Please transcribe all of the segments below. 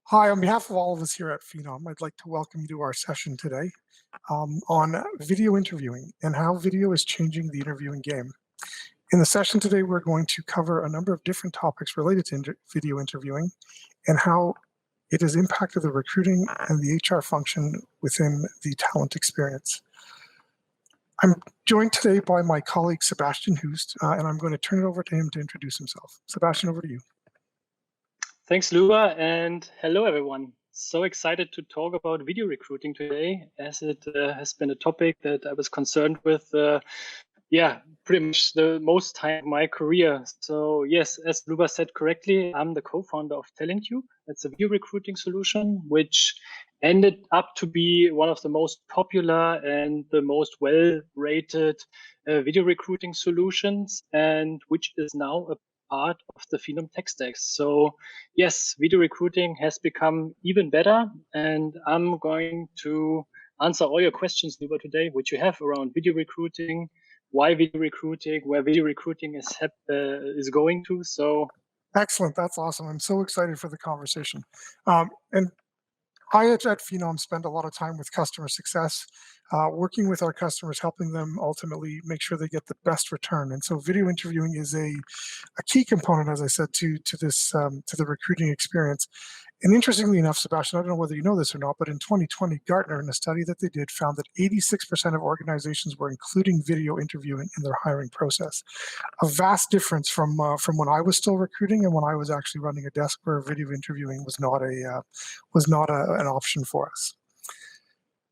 Hi, on behalf of all of us here at Phenom, I'd like to welcome you to our session today on video interviewing and how video is changing the interviewing game. In the session today, we're going to cover a number of different topics related to video interviewing and how it has impacted the recruiting and the HR function within the talent experience. I'm joined today by my colleague, Sebastian Hust, and I'm going to turn it over to him to introduce himself. Sebastian, over to you. Thanks, Luba, and hello, everyone. So excited to talk about video recruiting today, as it has been a topic that I was concerned with, pretty much the most time of my career. So yes, as Luba said correctly, I'm the co-founder of TalentTube. It's a video recruiting solution, which ended up to be one of the most popular and the most well-rated video recruiting solutions, and which is now a part of the Phenom tech stack. So yes, video recruiting has become even better, and I'm going to answer all your questions, Luba, today, which you have around video recruiting, why video recruiting, where video recruiting is going to. So Excellent. That's awesome. I'm so excited for the conversation. And I at Phenom spend a lot of time with customer success, working with our customers, helping them ultimately make sure they get the best return. And so video interviewing is a key component, as I said, to this to the recruiting experience. And interestingly enough, Sebastian, I don't know whether you know this or not, but in 2020, Gartner, in a study that they did, found that 86% of organizations were including video interviewing in their hiring process. A vast difference from when I was still recruiting and when I was actually running a desk where video interviewing was not an option for us.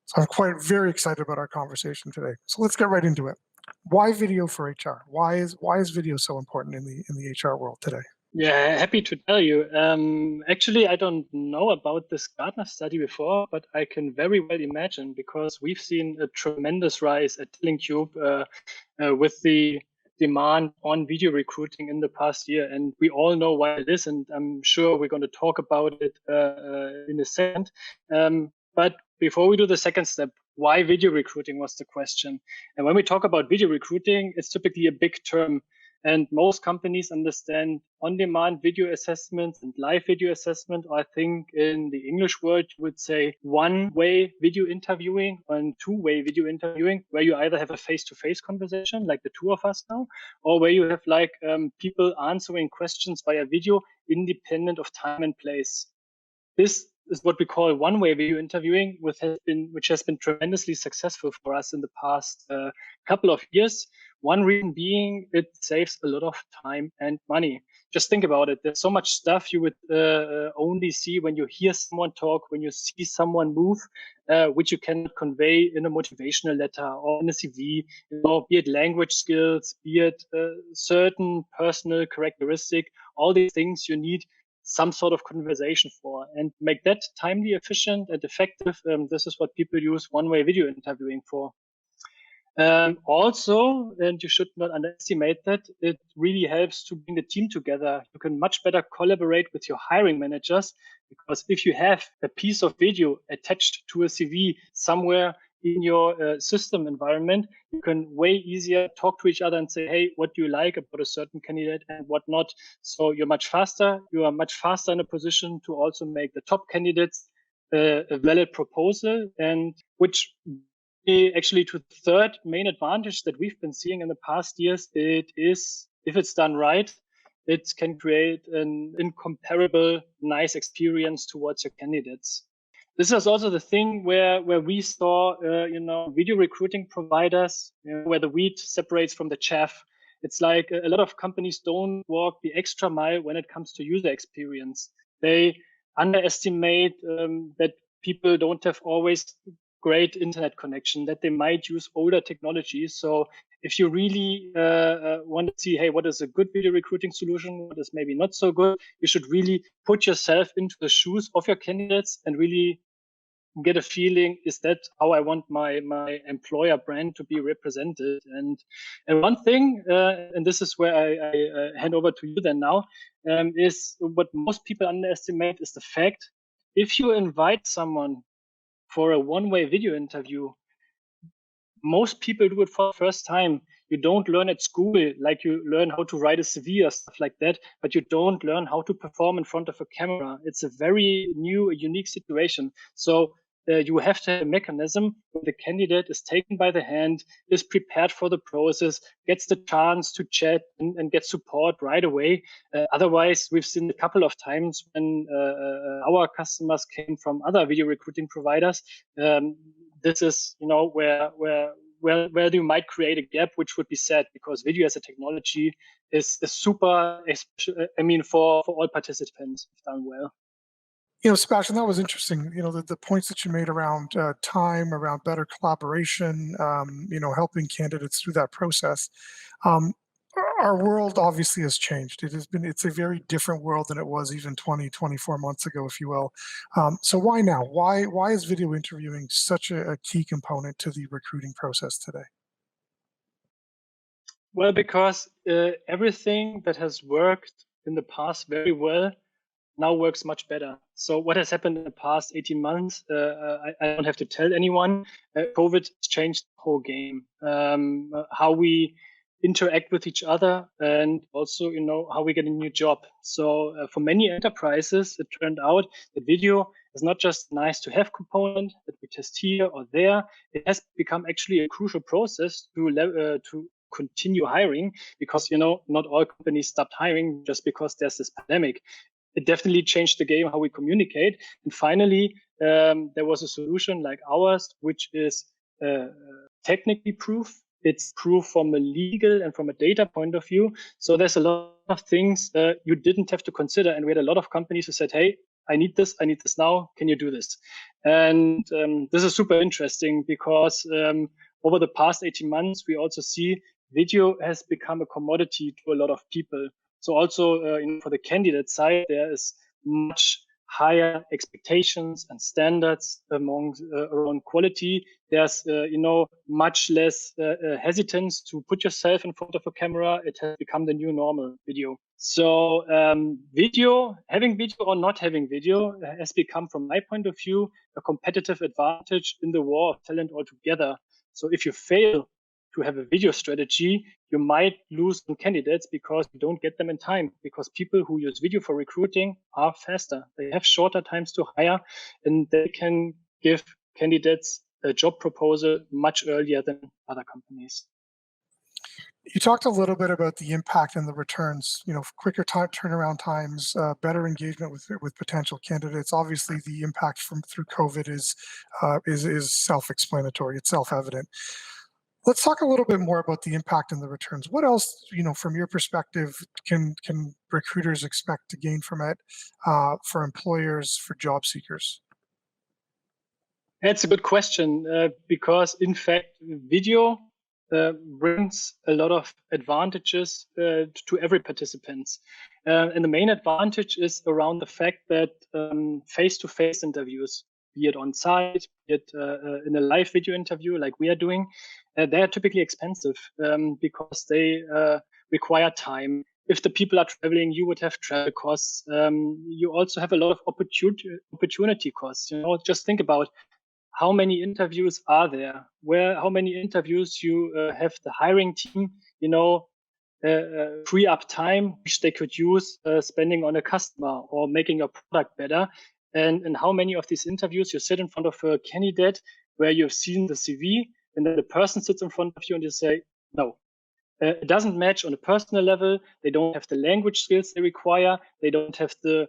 So I'm quite very excited about our conversation today. So let's get right into it. Why video for HR? Why is video so important in the HR world today? yeah, happy to tell you. Actually, I don't know about this Gartner study before, but I can very well imagine, because we've seen a tremendous rise at TalentTube with the demand on video recruiting in the past year. And we all know why it is, and I'm sure we're going to talk about it in a second. But before we do the second step, why video recruiting was the question. And when we talk about video recruiting, it's typically a big term. And most companies understand on-demand video assessments and live video assessment. I think in the English world, you would say one-way video interviewing and two-way video interviewing, where you either have a face-to-face conversation, like the two of us now, or where you have people answering questions via video, independent of time and place. This is what we call one-way video interviewing, which has been tremendously successful for us in the past couple of years. One reason being it saves a lot of time and money. Just think about it. There's so much stuff you would only see when you hear someone talk, when you see someone move, which you can convey in a motivational letter or in a CV, be it language skills, be it certain personal characteristic, all these things you need some sort of conversation for, and make that timely, efficient, and effective. This is what people use one-way video interviewing for. Also, and you should not underestimate that, it really helps to bring the team together. You can much better collaborate with your hiring managers, because if you have a piece of video attached to a CV somewhere in your system environment, you can way easier talk to each other and say, hey, what do you like about a certain candidate and what not? So you're much faster. You are much faster in a position to also make the top candidates a valid proposal, and which actually to the third main advantage that we've been seeing in the past years. It is, if it's done right, it can create an incomparable nice experience towards your candidates. This is also the thing where we saw, video recruiting providers, where the wheat separates from the chaff. It's like a lot of companies don't walk the extra mile when it comes to user experience. They underestimate that people don't have always great internet connection, that they might use older technologies. So if you really want to see, hey, what is a good video recruiting solution, what is maybe not so good, you should really put yourself into the shoes of your candidates and really get a feeling, is that how I want my employer brand to be represented? And one thing, and this is where I hand over to you then now, is what most people underestimate is the fact, if you invite someone for a one-way video interview, most people do it for the first time. you don't learn at school, like you learn how to write a CV or stuff like that, but you don't learn how to perform in front of a camera. It's a very new, unique situation. So you have to have a mechanism where the candidate is taken by the hand, is prepared for the process, gets the chance to chat and get support right away. Otherwise, we've seen a couple of times when our customers came from other video recruiting providers. This is, where you might create a gap, which would be sad, because video as a technology is super, I mean, for all participants, if done well. Sebastian, that was interesting. The points that you made around time, around better collaboration, helping candidates through that process. Um, our world obviously has changed. It's a very different world than it was even 20, 24 months ago, if you will. So why now? Why is video interviewing such a key component to the recruiting process today? Well, because everything that has worked in the past very well now works much better. So what has happened in the past 18 months, I don't have to tell anyone. COVID has changed the whole game. How we interact with each other, and also, how we get a new job. So for many enterprises, it turned out that video is not just nice to have component that we test here or there. It has become actually a crucial process to continue hiring, because not all companies stopped hiring just because there's this pandemic. It definitely changed the game how we communicate. And finally, there was a solution like ours, which is technically proof. It's proof from a legal and from a data point of view. So there's a lot of things you didn't have to consider. And we had a lot of companies who said, hey, I need this now. Can you do this? And this is super interesting, because over the past 18 months, we also see video has become a commodity to a lot of people. So also for the candidate side, there is much higher expectations and standards around quality. There's much less hesitance to put yourself in front of a camera. It has become the new normal, video. So having video or not having video has become, from my point of view, a competitive advantage in the war of talent altogether. So if you fail to have a video strategy, you might lose some candidates because you don't get them in time, because people who use video for recruiting are faster. They have shorter times to hire, and they can give candidates a job proposal much earlier than other companies. You talked a little bit about the impact and the returns, quicker turnaround times, better engagement with potential candidates. Obviously, the impact through COVID is self-explanatory. It's self-evident. Let's talk a little bit more about the impact and the returns. What else, from your perspective, can recruiters expect to gain from it, for employers, for job seekers? That's a good question, because in fact, video brings a lot of advantages to every participant. And the main advantage is around the fact that face-to-face interviews, be it on site, be it in a live video interview like we are doing, they are typically expensive because they require time. If the people are traveling, you would have travel costs. You also have a lot of opportunity costs. Just think about how many interviews are there? How many interviews you have the hiring team, free up time which they could use spending on a customer or making a product better. And how many of these interviews you sit in front of a candidate where you've seen the CV, and then the person sits in front of you and you say, no, it doesn't match on a personal level. They don't have the language skills they require. They don't have the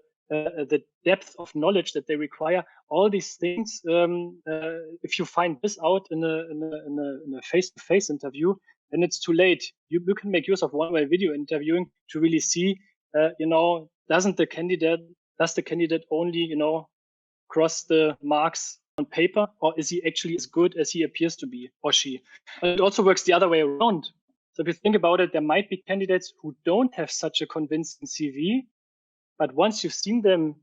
depth of knowledge that they require. All these things, if you find this out in a face-to-face interview, then it's too late. You can make use of one-way video interviewing to really see, does the candidate only, cross the marks on paper, or is he actually as good as he appears to be, or she? And it also works the other way around. So if you think about it, there might be candidates who don't have such a convincing CV, but once you've seen them,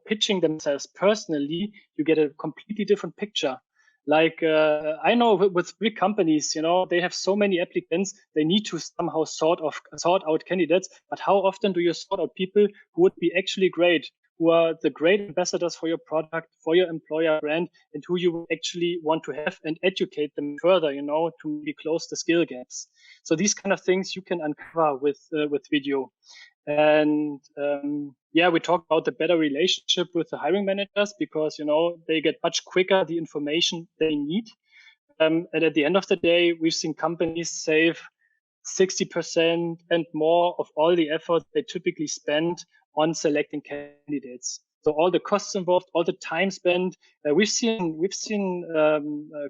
pitching themselves personally, you get a completely different picture. Like I know with big companies, they have so many applicants, they need to somehow sort out candidates. But how often do you sort out people who would be actually great, who are the great ambassadors for your product, for your employer brand, and who you actually want to have and educate them further, to maybe close the skill gaps. So these kind of things you can uncover with video. And we talked about the better relationship with the hiring managers because, they get much quicker the information they need. And at the end of the day, we've seen companies save 60% and more of all the effort they typically spend on selecting candidates. So all the costs involved, all the time spent, we've seen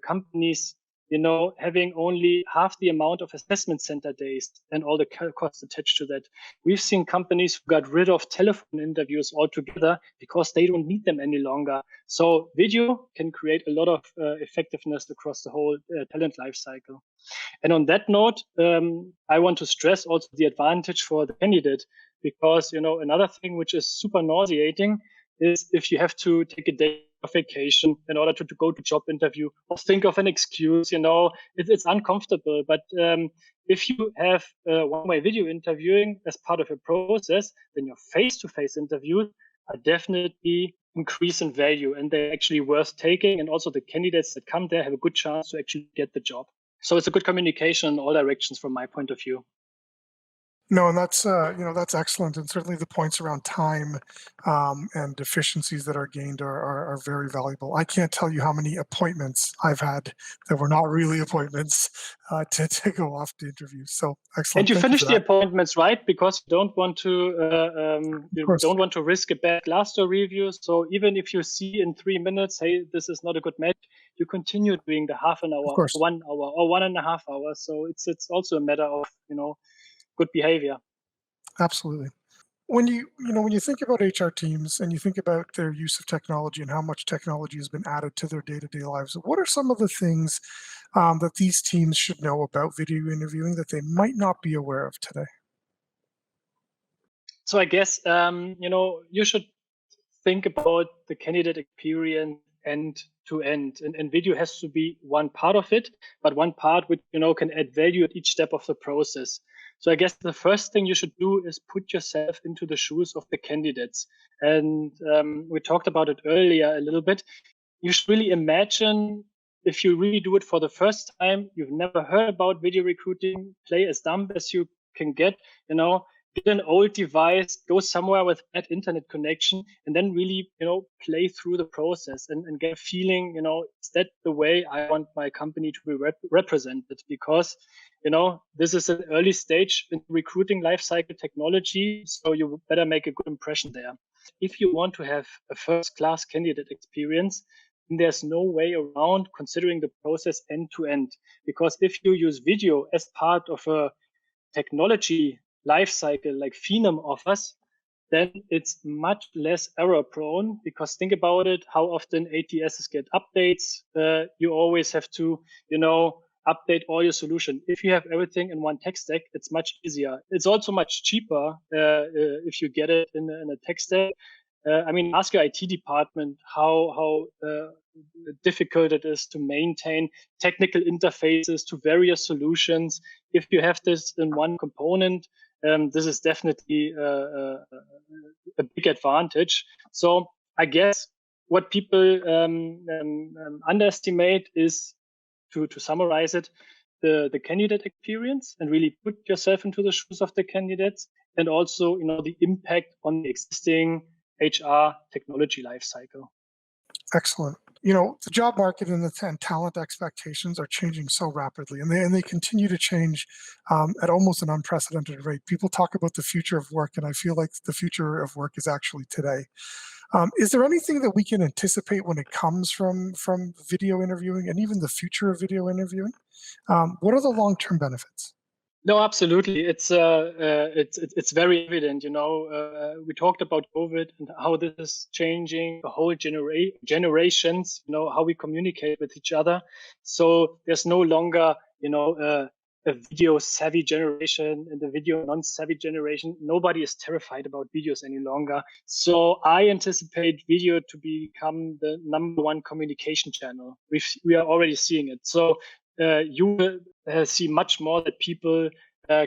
companies, having only half the amount of assessment center days and all the costs attached to that. We've seen companies who got rid of telephone interviews altogether because they don't need them any longer. So video can create a lot of effectiveness across the whole talent life cycle. And on that note, I want to stress also the advantage for the candidate, because, another thing which is super nauseating is if you have to take a day of vacation in order to go to job interview or think of an excuse, it's uncomfortable. But if you have one-way video interviewing as part of a process, then your face-to-face interviews are definitely increase in value, and they're actually worth taking. And also the candidates that come there have a good chance to actually get the job. So it's a good communication in all directions from my point of view. No, and that's excellent, and certainly the points around time and efficiencies that are gained are very valuable. I can't tell you how many appointments I've had that were not really appointments to go off to interviews. So excellent. And you Thank you finish for the that. appointments, right? Because you don't want to Of course, risk a bad Glassdoor review. So even if you see in 3 minutes, hey, this is not a good match, you continue doing the half an of hour, course, 1 hour, or 1.5 hours. So it's also a matter of good behavior. absolutely. When you think about HR teams and you think about their use of technology and how much technology has been added to their day-to-day lives, what are some of the things that these teams should know about video interviewing that they might not be aware of today? So I guess you should think about the candidate experience end to end, and video has to be one part of it, but one part which can add value at each step of the process. So I guess the first thing you should do is put yourself into the shoes of the candidates, and we talked about it earlier a little bit. You should really imagine, if you really do it for the first time, you've never heard about video recruiting, play as dumb as you can get an old device, go somewhere with bad internet connection, and then really, play through the process and get a feeling, is that the way I want my company to be represented? Because, this is an early stage in recruiting lifecycle technology, so you better make a good impression there. If you want to have a first-class candidate experience, then there's no way around considering the process end to end. Because if you use video as part of a technology life cycle like Phenom offers, then it's much less error prone, because think about it, how often ATSs get updates. You always have to, update all your solution. If you have everything in one tech stack, it's much easier. It's also much cheaper if you get it in a tech stack. Ask your IT department how difficult it is to maintain technical interfaces to various solutions. If you have this in one component, this is definitely a big advantage. So I guess what people underestimate is, to summarize it, the candidate experience, and really put yourself into the shoes of the candidates, and also the impact on the existing HR technology lifecycle. Excellent. The job market and talent expectations are changing so rapidly, and they continue to change at almost an unprecedented rate. People talk about the future of work, and I feel like the future of work is actually today. Is there anything that we can anticipate when it comes from video interviewing and even the future of video interviewing? What are the long-term benefits? No, absolutely. It's very evident. We talked about COVID and how this is changing the whole generations. How we communicate with each other. So there's no longer a video savvy generation and a video non-savvy generation. Nobody is terrified about videos any longer. So I anticipate video to become the number one communication channel. We are already seeing it. So you will see much more that people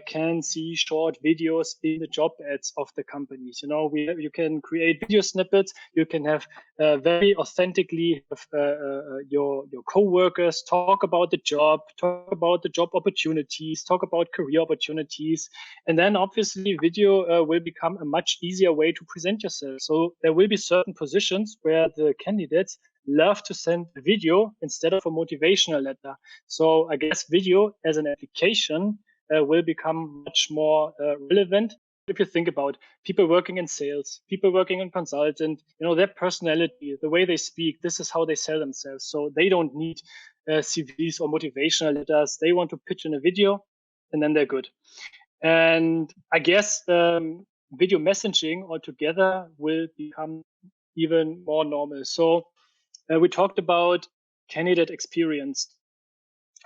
can see short videos in the job ads of the companies. You can create video snippets. You can have very authentically your co-workers talk about the job opportunities, talk about career opportunities, and then obviously video will become a much easier way to present yourself. So there will be certain positions where the candidates love to send a video instead of a motivational letter. So I guess video as an application will become much more relevant. If you think about people working in sales, people working in consultant, their personality, the way they speak, this is how they sell themselves. So they don't need CVs or motivational letters. They want to pitch in a video and then they're good. And I guess video messaging altogether will become even more normal. So we talked about candidate experience.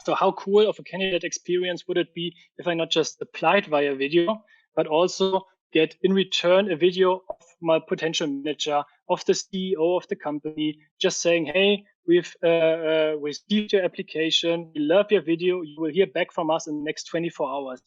So how cool of a candidate experience would it be if I not just applied via video, but also get in return a video of my potential manager, of the CEO of the company, just saying, hey, we've received your application. We love your video. You will hear back from us in the next 24 hours.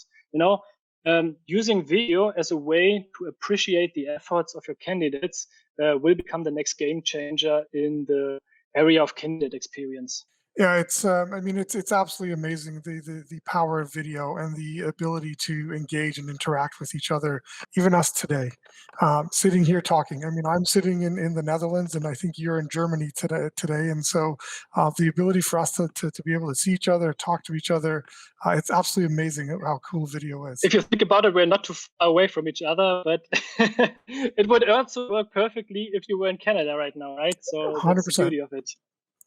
Using video as a way to appreciate the efforts of your candidates will become the next game changer in the area of candidate experience. Yeah, it's absolutely amazing the power of video and the ability to engage and interact with each other, even us today, sitting here talking. I mean, I'm sitting in the Netherlands, and I think you're in Germany today, and so the ability for us to be able to see each other, talk to each other, it's absolutely amazing how cool video is. If you think about it, we're not too far away from each other, but it would also work perfectly if you were in Canada right now, right? So that's the 100%. beauty of it.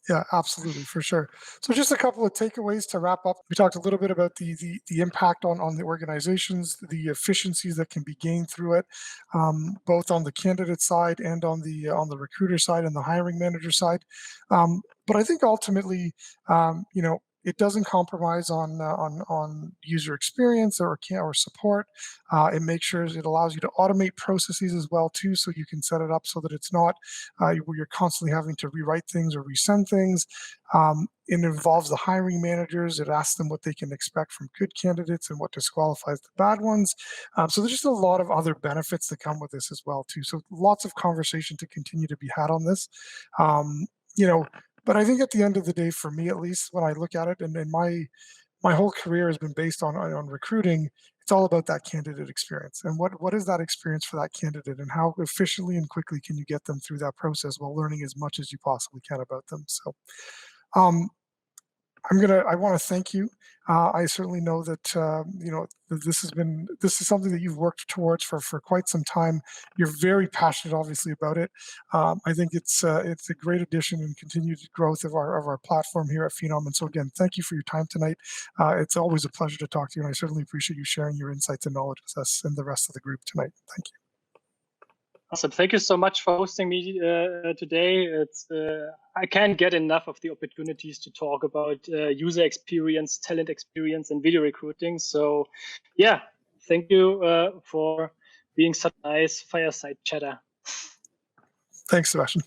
Yeah, absolutely, for sure. So just a couple of takeaways to wrap up. We talked a little bit about the impact on the organizations, the efficiencies that can be gained through it, both on the candidate side and on the recruiter side and the hiring manager side. But I think ultimately, it doesn't compromise on user experience or support. It makes sure it allows you to automate processes as well too, so you can set it up so that it's not where you're constantly having to rewrite things or resend things. It involves the hiring managers. It asks them what they can expect from good candidates and what disqualifies the bad ones. So there's just a lot of other benefits that come with this as well too. So lots of conversation to continue to be had on this. Um, you know, but I think at the end of the day, for me at least, when I look at it, and my whole career has been based on recruiting. It's all about that candidate experience, and what is that experience for that candidate, and how efficiently and quickly can you get them through that process while learning as much as you possibly can about them. So, um, I want to thank you. I certainly know that that this is something that you've worked towards for quite some time. You're very passionate, obviously, about it. I think it's a great addition and continued growth of our platform here at Phenom. And so again, thank you for your time tonight. It's always a pleasure to talk to you, and I certainly appreciate you sharing your insights and knowledge with us and the rest of the group tonight. Thank you. Awesome. Thank you so much for hosting me today. I can't get enough of the opportunities to talk about user experience, talent experience, and video recruiting. So, yeah, thank you for being such a nice fireside chatter. Thanks, Sebastian.